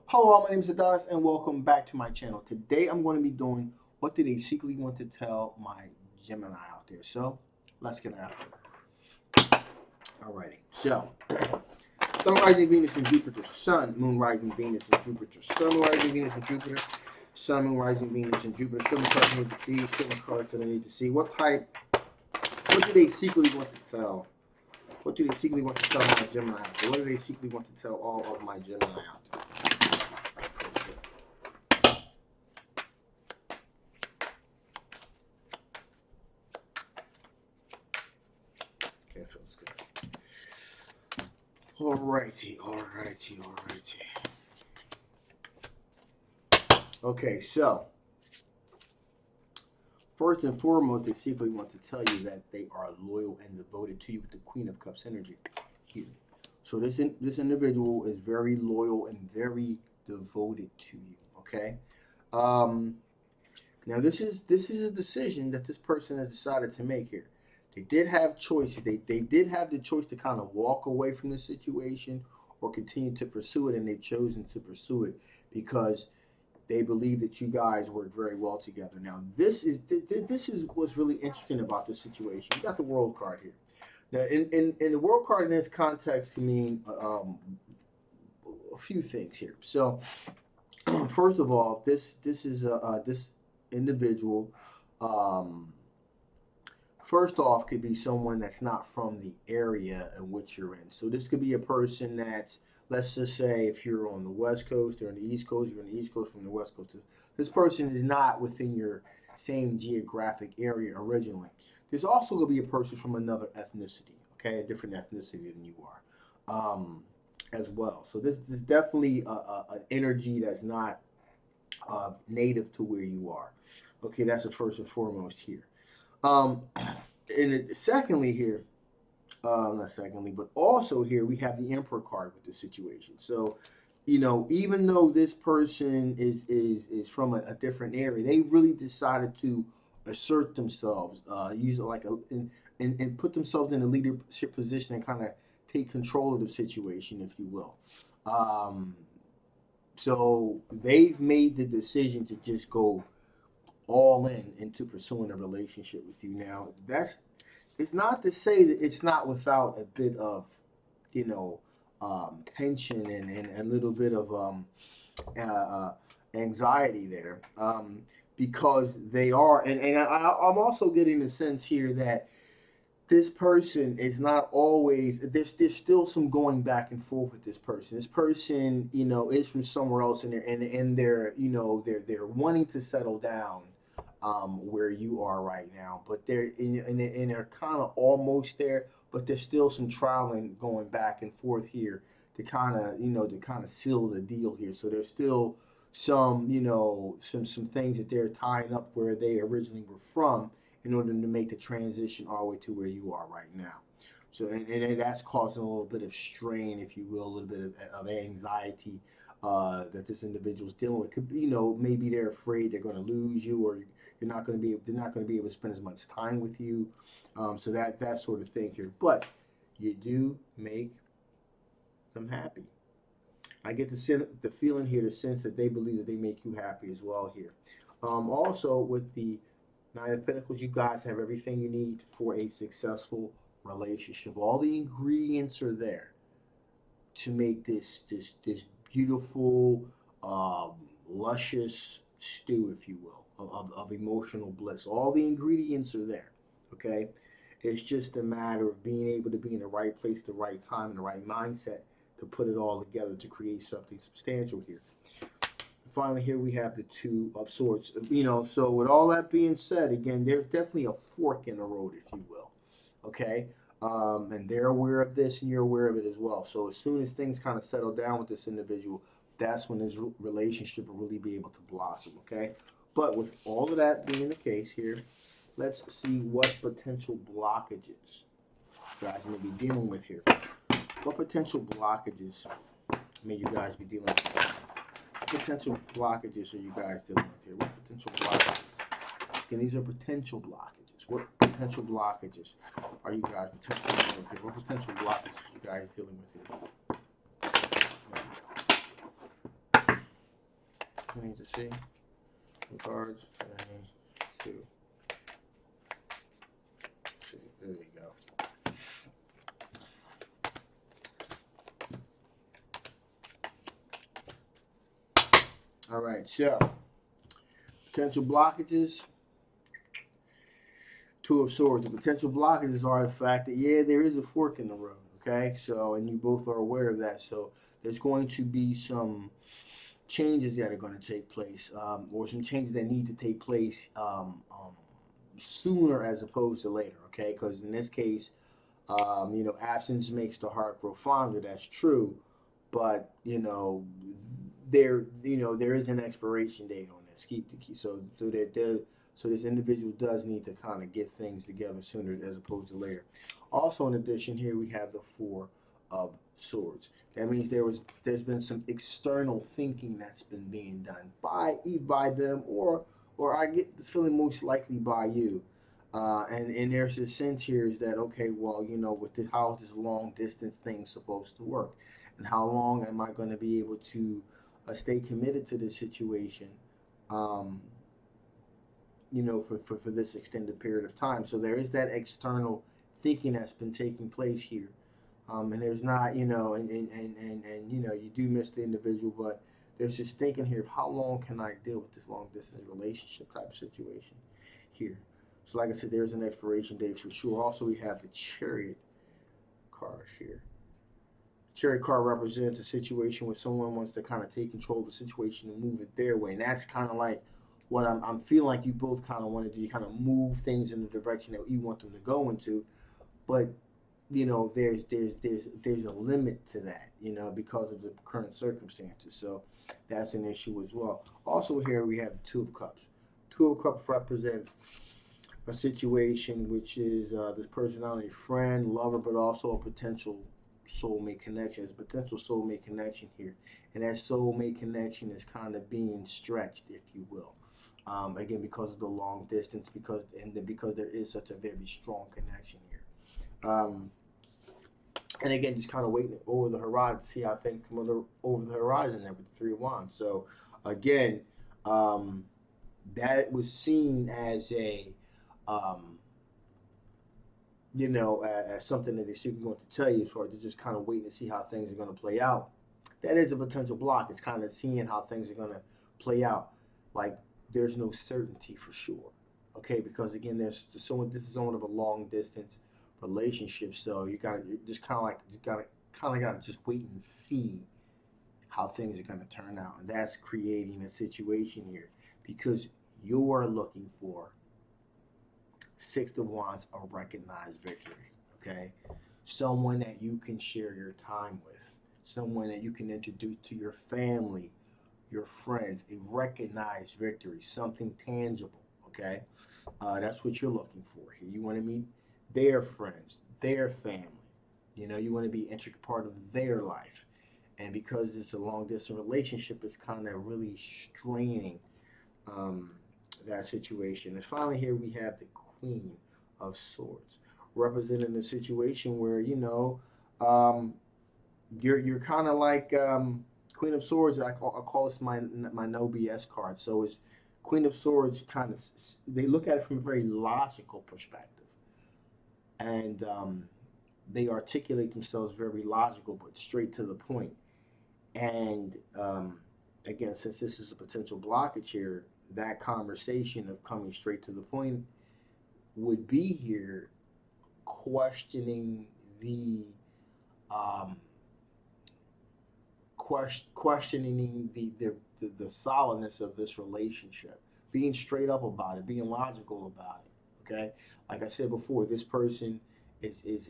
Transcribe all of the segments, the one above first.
Hello, my name is Adonis and welcome back to my channel. Today I'm going to be doing what do they secretly want to tell my Gemini out there. So let's get after it. Alrighty. So Sun rising Venus and Jupiter, Sun, Moon rising Venus and Jupiter, Sun, Moon rising Venus and Jupiter, Sun, Moon rising Venus and Jupiter. Show me cards I need to see, show me cards that I need to see. What do they secretly want to tell? What do they secretly want to tell my Gemini out there? What do they secretly want to tell all of my Gemini out there? Okay, feels good. Alrighty. Okay, so first and foremost, they secretly want to tell you that they are loyal and devoted to you with the Queen of Cups energy here. So this individual is very loyal and very devoted to you. Okay. Um, Now this is a decision that this person has decided to make here. They did have choices. They did have the choice to kind of walk away from the situation or continue to pursue it, and they've chosen to pursue it because they believe that you guys work very well together. Now this is what's really interesting about this situation. You got the World card here. Now in the World card in this context to mean a few things here. So first of all, this individual, um, first off, could be someone that's not from the area in which you're in. So this could be a person that's, let's just say, if you're on the West Coast or on the East Coast, you're on the East Coast from the West Coast. This person is not within your same geographic area originally. There's also going to be a person from another ethnicity, okay, a different ethnicity than you are, as well. So this is definitely an energy that's not native to where you are. Okay, that's the first and foremost here. Um, secondly here, not secondly, but also here we have the Emperor card with the situation. So, even though this person is from a different area, they really decided to assert themselves, use it like and put themselves in a leadership position and kind of take control of the situation, if you will. Um, so they've made the decision to just go all in into pursuing a relationship with you. Now, that's it's not to say that it's not without a bit of, you know, tension and a little bit of anxiety there, because they are, I'm also getting the sense here that this person is not always there's still some going back and forth with this person. This person, is from somewhere else and they're they're wanting to settle down where you are right now, but they're kind of almost there, but there's still some traveling going back and forth here to kind of seal the deal here. So there's still some things that they're tying up where they originally were from in order to make the transition all the way to where you are right now. So and that's causing a little bit of strain, if you will, a little bit of anxiety that this individual is dealing with. Could be, maybe they're afraid they're going to lose you, or they're not going to be able to spend as much time with you. So that sort of thing here. But you do make them happy. I get the feeling here, the sense that they believe that they make you happy as well here. Also, with the Nine of Pentacles, you guys have everything you need for a successful relationship. All the ingredients are there to make this beautiful, um, luscious stew, if you will, of emotional bliss. All the ingredients are there. Okay, it's just a matter of being able to be in the right place, the right time, and the right mindset to put it all together to create something substantial here. Finally, here we have the Two of Swords. So with all that being said, again, there's definitely a fork in the road, if you will. Okay, and they're aware of this, and you're aware of it as well. So as soon as things kind of settle down with this individual, that's when this relationship will really be able to blossom. Okay, but with all of that being the case here, let's see what potential blockages you guys may be dealing with here. What potential blockages may you guys be dealing with? Potential blockages are you guys dealing with here? What potential blockages? And these are potential blockages. What potential blockages are you guys potentially dealing with here? What potential blockages are you guys dealing with here? we need to see? Some cards. 2. See, there you go. All right, so potential blockages. 2 of Swords. The potential blockages are the fact that, yeah, there is a fork in the road, okay? So, and you both are aware of that. So, there's going to be some changes that are going to take place, or some changes that need to take place sooner as opposed to later, okay? Because in this case, you know, absence makes the heart grow fonder. That's true, but you know, there is an expiration date on this. So this individual does need to kind of get things together sooner as opposed to later. Also, in addition, here we have the 4 of Swords. That means there's been some external thinking that's been being done by them, or I get this feeling most likely by you. And there's a sense here is that, okay, well, you know, with this, how is this long distance thing supposed to work, and how long am I going to be able to stay committed to this situation, you know, for this extended period of time. So there is that external thinking that's been taking place here. And there's not, you know, and you know, you do miss the individual, but there's this thinking here of how long can I deal with this long distance relationship type of situation here. So like I said, there's an expiration date for sure. Also, we have the Chariot card here. Chariot card represents a situation where someone wants to kind of take control of the situation and move it their way. And that's kind of like what I'm feeling like you both kind of want to do. You kind of move things in the direction that you want them to go into. But you know, there's a limit to that, you know, because of the current circumstances. So that's an issue as well. Also here we have the 2 of Cups. 2 of Cups represents a situation which is this person not only friend, lover, but also a potential soulmate connection. It's a potential soulmate connection here. And that soulmate connection is kind of being stretched, if you will. Again, because of the long distance, because there is such a very strong connection here. And again, just kind of waiting over the horizon to see how things come over the horizon there with the 3 of Wands. So again, that was seen as a, you know, as something that they secretly want to tell you, as far as just kind of waiting to see how things are going to play out. That is a potential block. It's kind of seeing how things are going to play out. Like there's no certainty for sure, okay? Because again, this is somewhat of a long distance relationship, so you gotta just kind of gotta just wait and see how things are going to turn out, and that's creating a situation here because you're looking for 6 of Wands, a recognized victory, okay? Someone that you can share your time with, someone that you can introduce to your family, your friends, a recognized victory, something tangible, okay? That's what you're looking for here. You want to meet their friends, their family. You know, you want to be an intricate part of their life. And because it's a long distance relationship, it's kind of really straining that situation. And finally, here we have the Queen of Swords, representing a situation where, you know, you're kind of like Queen of Swords. I call this my no BS card. So it's Queen of Swords. Kind of, they look at it from a very logical perspective, and they articulate themselves very logical, but straight to the point. And again, since this is a potential blockage here, that conversation of coming straight to the point would be here questioning the questioning the solidness of this relationship, being straight up about it, being logical about it. Okay, like I said before, this person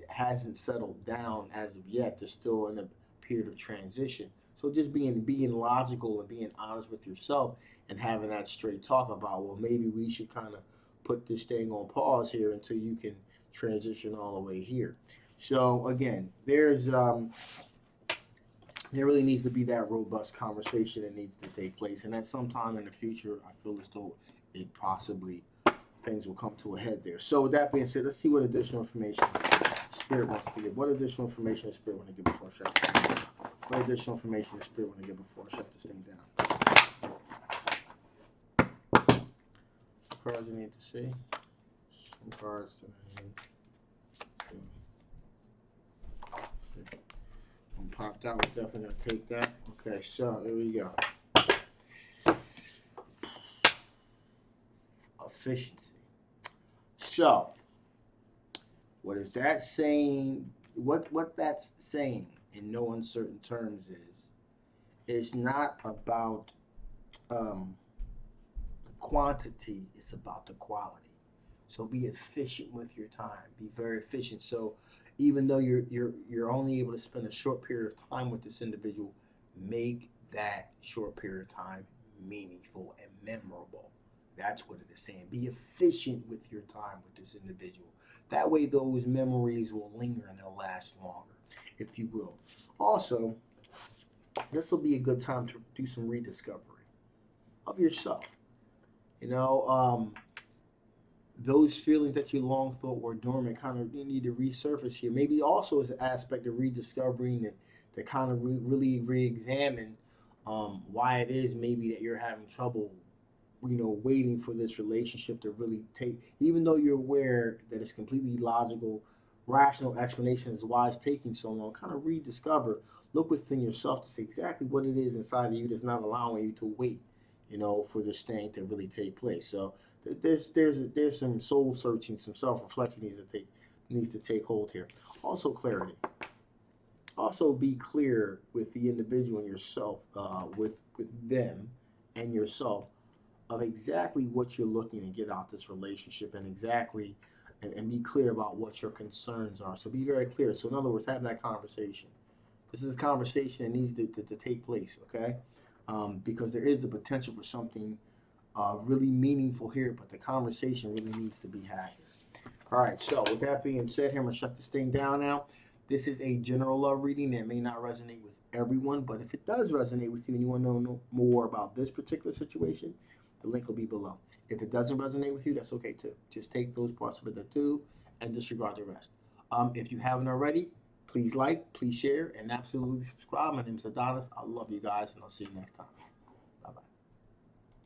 hasn't settled down as of yet. They're still in a period of transition. So just being logical and being honest with yourself and having that straight talk about, well, maybe we should kind of put this thing on pause here until you can transition all the way here. So again, there really needs to be that robust conversation that needs to take place, and at some time in the future, I feel as though it possibly things will come to a head there. So with that being said, let's see what additional information Spirit wants to give. What additional information does Spirit want to give before I shut this thing down? What additional information does Spirit want to give before I shut this thing down? cards you need to see. Some cards that I need to see. One popped out. We're definitely going to take that. Okay, so here we go. Efficiency. So, what is that saying? What that's saying in no uncertain terms is, it's not about quantity, it's about the quality. So be efficient with your time. Be very efficient. So even though you're only able to spend a short period of time with this individual, make that short period of time meaningful and memorable. That's what it is saying. Be efficient with your time with this individual. That way those memories will linger and they'll last longer, if you will. Also, this will be a good time to do some rediscovery of yourself. You know, those feelings that you long thought were dormant kind of need to resurface here. Maybe also as an aspect of rediscovering to kind of really re-examine why it is maybe that you're having trouble, waiting for this relationship to really take, even though you're aware that it's completely logical, rational explanation is why it's taking so long. Kind of rediscover, look within yourself to see exactly what it is inside of you that's not allowing you to wait, for this thing to really take place. So there's some soul searching, some self reflection needs to take hold here. Also clarity. Also be clear with the individual and yourself, with them and yourself, of exactly what you're looking to get out this relationship, and exactly and be clear about what your concerns are. So be very clear. So in other words, have that conversation. This is a conversation that needs to take place, okay? Because there is the potential for something really meaningful here, but the conversation really needs to be had here. All right, so with that being said, here I'm going to shut this thing down now. This is a general love reading that may not resonate with everyone, but if it does resonate with you and you want to know more about this particular situation, the link will be below. If it doesn't resonate with you, that's okay too. Just take those parts of it that do and disregard the rest. If you haven't already, please like, please share, and absolutely subscribe. My name is Adonis. I love you guys, and I'll see you next time.